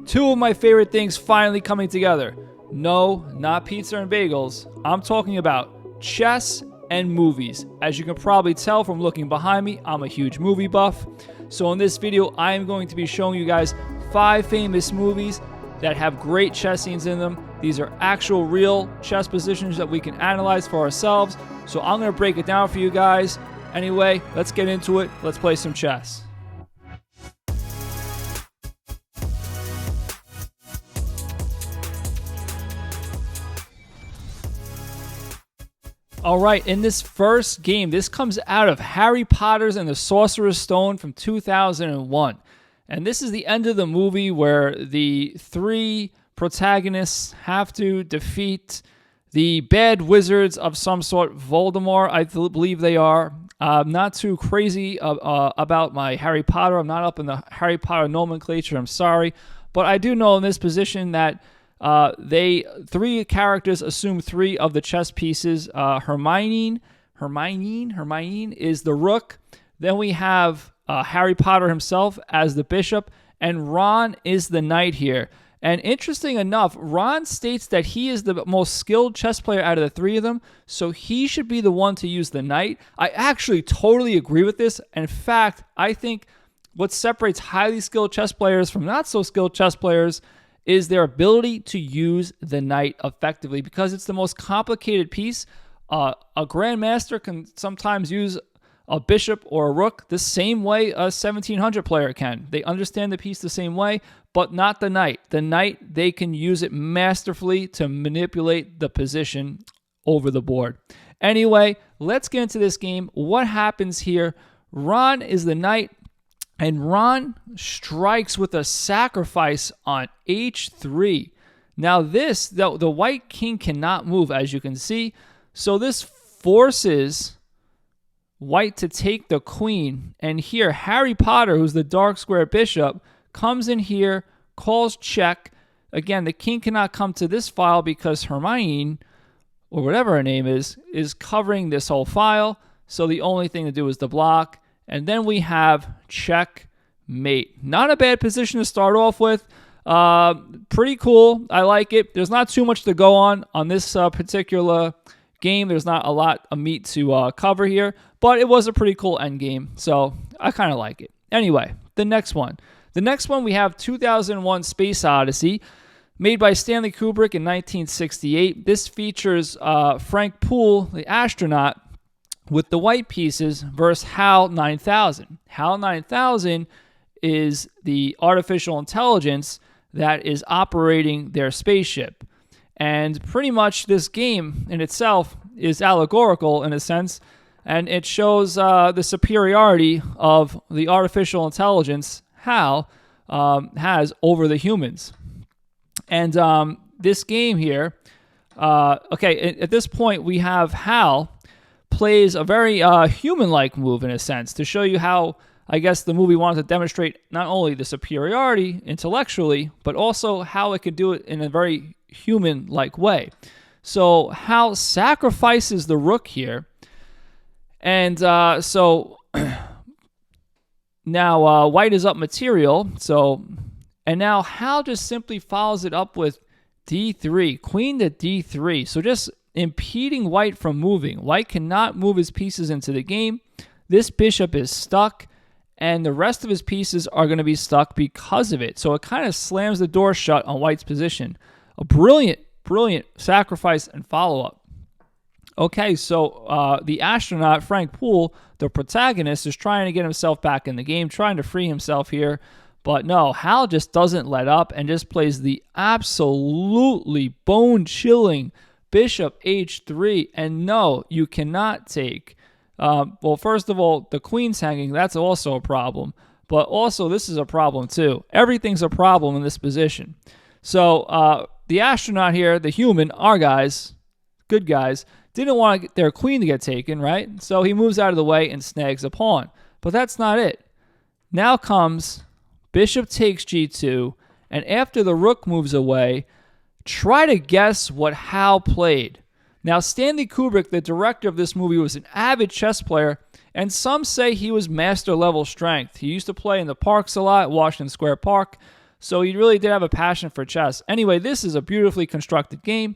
Two of my favorite things finally coming together. No, not pizza and bagels. I'm talking about chess and movies. As you can probably tell from looking behind me, I'm a huge movie buff. So in this video, I am going to be showing you guys 5 famous movies that have great chess scenes in them. These are actual real chess positions that we can analyze for ourselves. So I'm going to break it down for you guys. Anyway, let's get into it. Let's play some chess. Alright, in this first game, this comes out of Harry Potter's and the Sorcerer's Stone from 2001. And this is the end of the movie where the 3 protagonists have to defeat the bad wizards of some sort. Voldemort, I believe they are. I'm not too crazy about my Harry Potter. I'm not up in the Harry Potter nomenclature, I'm sorry. But I do know in this position that 3 characters assume 3 of the chess pieces. Hermione is the rook. Then we have Harry Potter himself as the bishop, and Ron is the knight here. And interesting enough, Ron states that he is the most skilled chess player out of the 3 of them, so he should be the one to use the knight. I actually totally agree with this. In fact, I think what separates highly skilled chess players from not so skilled chess players is their ability to use the knight effectively, because it's the most complicated piece. A grandmaster can sometimes use a bishop or a rook the same way a 1700 player can. They understand the piece the same way, but not the knight. The knight, they can use it masterfully to manipulate the position over the board. Anyway, let's get into this game. What happens here? Ron is the knight, and Ron strikes with a sacrifice on h3. Now this, the white king cannot move, as you can see. So this forces white to take the queen. And here, Harry Potter, who's the dark square bishop, comes in here, calls check. Again, the king cannot come to this file because Hermione, or whatever her name is covering this whole file. So the only thing to do is to block. And then we have checkmate. Not a bad position to start off with. Pretty cool. I like it. There's not too much to go on this particular game. There's not a lot of meat to cover here, but it was a pretty cool end game, so I kind of like it. Anyway, the next one. The next one, we have 2001 Space Odyssey, made by Stanley Kubrick in 1968. This features Frank Poole, the astronaut, with the white pieces versus HAL 9000. HAL 9000 is the artificial intelligence that is operating their spaceship. And pretty much this game in itself is allegorical in a sense, and it shows the superiority of the artificial intelligence HAL has over the humans. And this game here, at this point we have HAL plays a very human-like move in a sense to show you how, I guess, the movie wanted to demonstrate not only the superiority intellectually, but also how it could do it in a very human-like way. So HAL sacrifices the rook here, and so now white is up material. And now HAL just simply follows it up with d3, queen to d3. So just impeding white from moving. White cannot move his pieces into the game. This bishop is stuck, and the rest of his pieces are going to be stuck because of it. So it kind of slams the door shut on white's position. A brilliant sacrifice and follow-up. Okay, so the astronaut, Frank Poole, the protagonist, is trying to get himself back in the game, trying to free himself here. But no, HAL just doesn't let up and just plays the absolutely bone-chilling bishop h3. And no, you cannot take. Well, first of all, the queen's hanging. That's also a problem. But also, this is a problem too. Everything's a problem in this position. So the astronaut here, the human, our guys, good guys, didn't want their queen to get taken, right? So he moves out of the way and snags a pawn. But that's not it. Now comes bishop takes g2, and after the rook moves away, try to guess what HAL played. Now, Stanley Kubrick, the director of this movie, was an avid chess player, and some say he was master level strength. He used to play in the parks a lot, Washington Square Park. So he really did have a passion for chess. Anyway, this is a beautifully constructed game.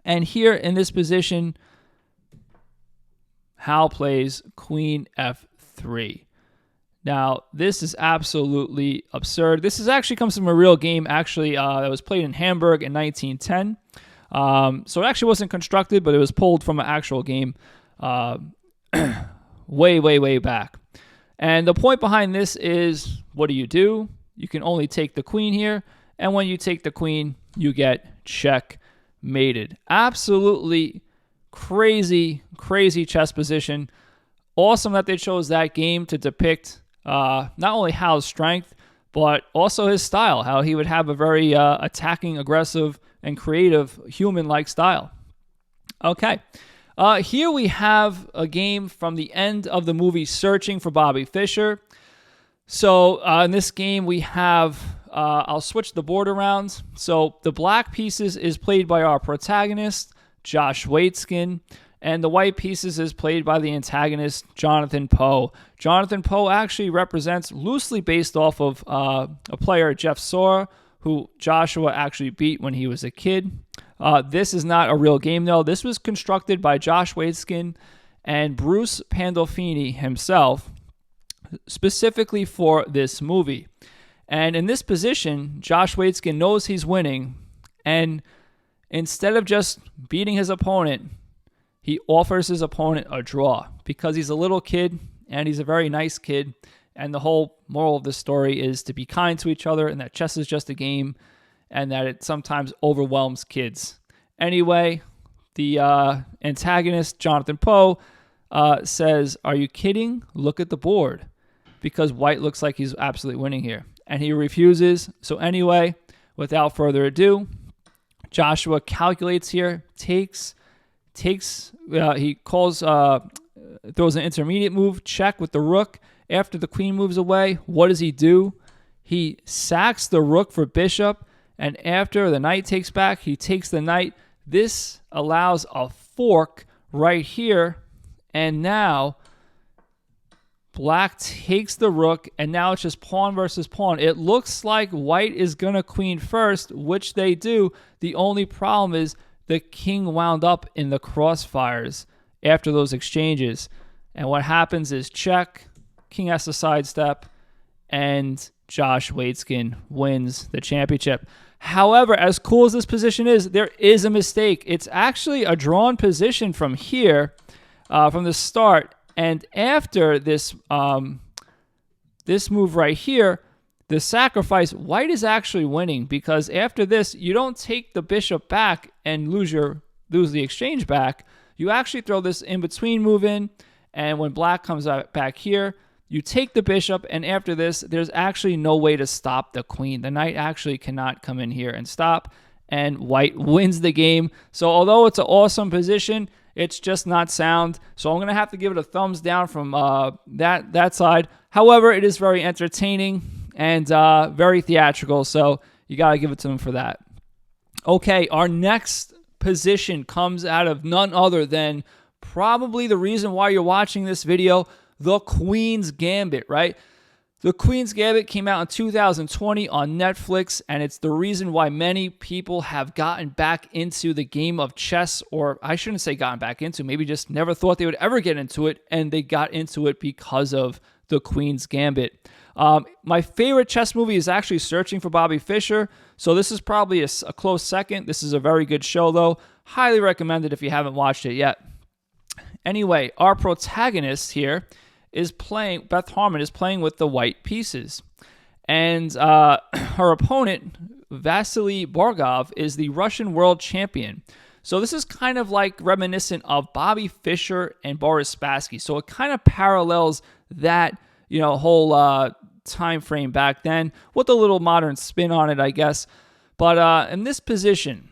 And here in this position, Hal plays Queen F3. Now, this is absolutely absurd. This actually comes from a real game, actually, that was played in Hamburg in 1910. So it actually wasn't constructed, but it was pulled from an actual game way, way, way back. And the point behind this is, what do? You can only take the queen here, and when you take the queen, you get checkmated. Absolutely crazy, crazy chess position. Awesome that they chose that game to depict not only Hal's strength, but also his style, how he would have a very attacking, aggressive, and creative human-like style. Okay, here we have a game from the end of the movie Searching for Bobby Fischer. So in this game we have, I'll switch the board around. So the black pieces is played by our protagonist, Josh Waitzkin, and the white pieces is played by the antagonist, Jonathan Poe. Jonathan Poe actually represents, loosely based off of a player, Jeff Sora, who Joshua actually beat when he was a kid. This is not a real game, though. This was constructed by Josh Waitzkin and Bruce Pandolfini himself, specifically for this movie. And in this position, Josh Waitzkin knows he's winning, and instead of just beating his opponent, he offers his opponent a draw because he's a little kid and he's a very nice kid. And the whole moral of the story is to be kind to each other and that chess is just a game and that it sometimes overwhelms kids. Anyway, the antagonist, Jonathan Poe, says, "Are you kidding? Look at the board," because white looks like he's absolutely winning here. And he refuses. So anyway, without further ado, Joshua calculates here, he calls, throws an intermediate move, check with the rook. After the queen moves away, what does he do? He sacks the rook for bishop, and after the knight takes back, he takes the knight. This allows a fork right here, and now black takes the rook, and now it's just pawn versus pawn. It looks like white is going to queen first, which they do. The only problem is the king wound up in the crossfires after those exchanges. And what happens is check, king has to sidestep, and Josh Waitzkin wins the championship. However, as cool as this position is, there is a mistake. It's actually a drawn position from here, from the start. And after this this move right here, the sacrifice, white is actually winning because after this, you don't take the bishop back and lose the exchange back. You actually throw this in-between move in, and when black comes back here, you take the bishop, and after this, there's actually no way to stop the queen. The knight actually cannot come in here and stop, and white wins the game. So although it's an awesome position, it's just not sound. So I'm going to have to give it a thumbs down from that side. However, it is very entertaining and very theatrical, so you got to give it to them for that. Okay, our next position comes out of none other than probably the reason why you're watching this video, the Queens Gambit, right? The Queens Gambit came out in 2020 on Netflix, and it's the reason why many people have gotten back into the game of chess, or I shouldn't say gotten back into, maybe just never thought they would ever get into it, and they got into it because of the Queens Gambit. My favorite chess movie is actually Searching for Bobby Fischer, so this is probably a close second. This is a very good show, though. Highly recommended if you haven't watched it yet. Anyway, our protagonist here is playing, Beth Harmon is playing with the white pieces. And her opponent, Vasily Borgov, is the Russian world champion. So this is kind of like reminiscent of Bobby Fischer and Boris Spassky. So it kind of parallels that, whole time frame back then with a little modern spin on it, I guess. But in this position,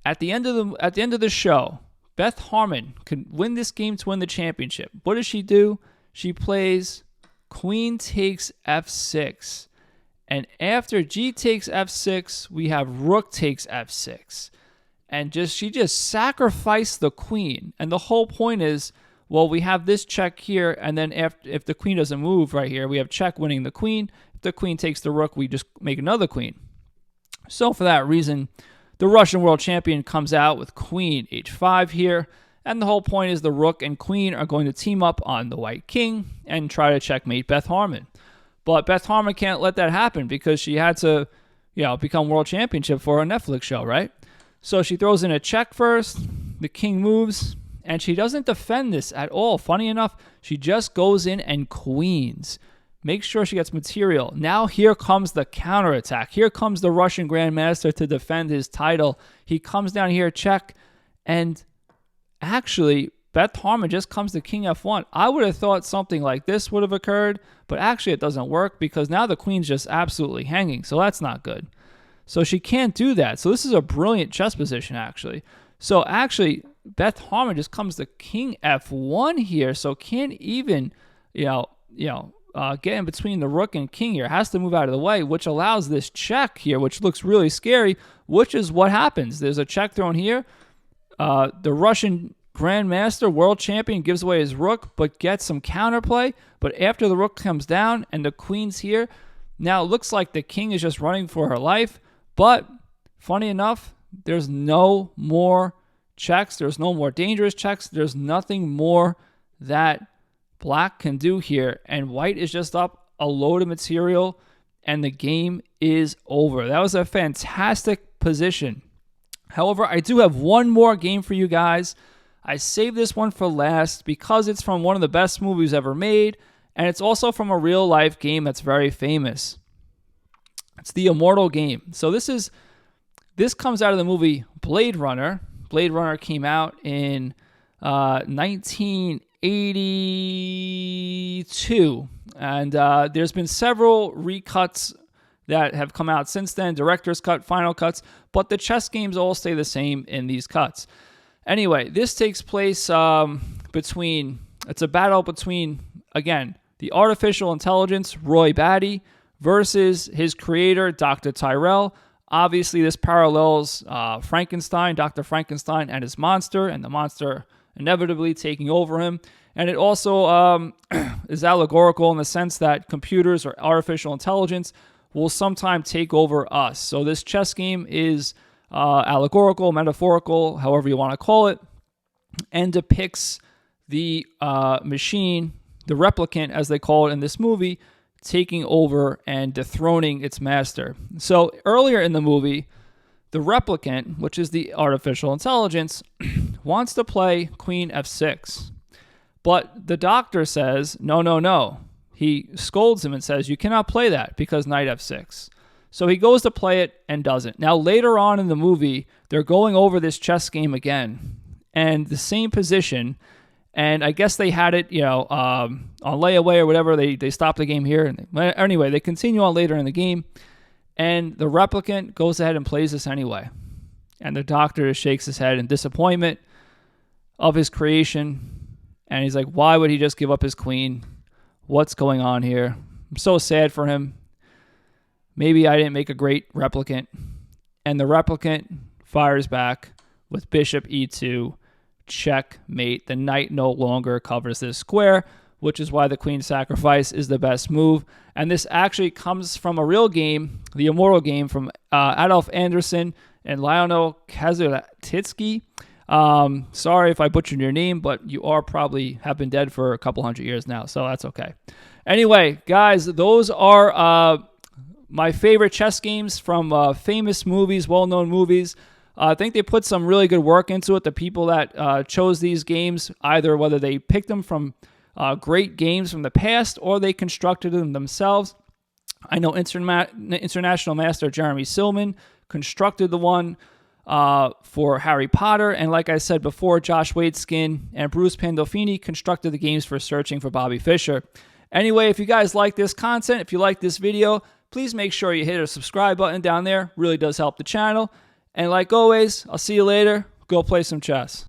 at the end of the show, Beth Harmon could win this game to win the championship. What does she do? She plays queen takes f6. And after g takes f6, we have rook takes f6. And she just sacrificed the queen. And the whole point is, well, we have this check here, and then if the queen doesn't move right here, we have check winning the queen. If the queen takes the rook, we just make another queen. So for that reason, the Russian world champion comes out with queen h5 here, and the whole point is the rook and queen are going to team up on the white king and try to checkmate Beth Harmon. But Beth Harmon can't let that happen because she had to, become world championship for her Netflix show, right? So she throws in a check first, the king moves, and she doesn't defend this at all. Funny enough, she just goes in and queens. Make sure she gets material. Now here comes the counterattack. Here comes the Russian Grandmaster to defend his title. He comes down here, check, and actually, Beth Harmon just comes to king f1. I would have thought something like this would have occurred, but actually it doesn't work because now the queen's just absolutely hanging, so that's not good. So she can't do that. So this is a brilliant chess position, actually. So actually, Beth Harmon just comes to king f1 here, so can't even, get in between the rook and king here. Has to move out of the way, which allows this check here, which looks really scary, which is what happens. There's a check thrown here. The Russian Grandmaster, world champion, gives away his rook, but gets some counterplay. But after the rook comes down and the queen's here, now it looks like the king is just running for her life. But funny enough, there's no more checks. There's no more dangerous checks. There's nothing more that black can do here. And white is just up a load of material, and the game is over. That was a fantastic position. However, I do have one more game for you guys. I saved this one for last because it's from one of the best movies ever made, and it's also from a real-life game that's very famous. It's the Immortal Game. So this comes out of the movie Blade Runner. Blade Runner came out in 1982, and there's been several recuts that have come out since then, director's cut, final cuts, but the chess games all stay the same in these cuts. Anyway, this takes place it's a battle between, again, the artificial intelligence, Roy Batty, versus his creator, Dr. Tyrell. Obviously, this parallels Frankenstein, Dr. Frankenstein, and his monster, and the monster inevitably taking over him. And it also is allegorical in the sense that computers or artificial intelligence will sometime take over us. So this chess game is allegorical, metaphorical, however you want to call it, and depicts the machine, the replicant, as they call it in this movie, taking over and dethroning its master. So earlier in the movie, the replicant, which is the artificial intelligence, wants to play queen f6. But the doctor says, no. He scolds him and says, you cannot play that because knight f6. So he goes to play it and doesn't. Now, later on in the movie, they're going over this chess game again and the same position. And I guess they had it, on layaway or whatever. They stopped the game here. Anyway, they continue on later in the game. And the replicant goes ahead and plays this anyway. And the doctor shakes his head in disappointment of his creation. And he's like, why would he just give up his queen? What's going on here? I'm so sad for him. Maybe I didn't make a great replicant. And the replicant fires back with bishop e2, checkmate. The knight no longer covers this square, which is why the queen sacrifice is the best move. And this actually comes from a real game, the Immortal Game, from Adolf Anderson and Lionel Kazatitsky. Sorry if I butchered your name, but you have been dead for a couple hundred years now, so that's okay. Anyway, guys, those are my favorite chess games from famous movies, well-known movies. I think they put some really good work into it. The people that chose these games, either whether they picked them from great games from the past or they constructed them themselves. I know International Master Jeremy Silman constructed the one for Harry Potter. And like I said before, Josh Waitzkin and Bruce Pandolfini constructed the games for Searching for Bobby Fischer. Anyway, if you guys like this content, if you like this video, please make sure you hit a subscribe button down there. Really does help the channel. And like always, I'll see you later. Go play some chess.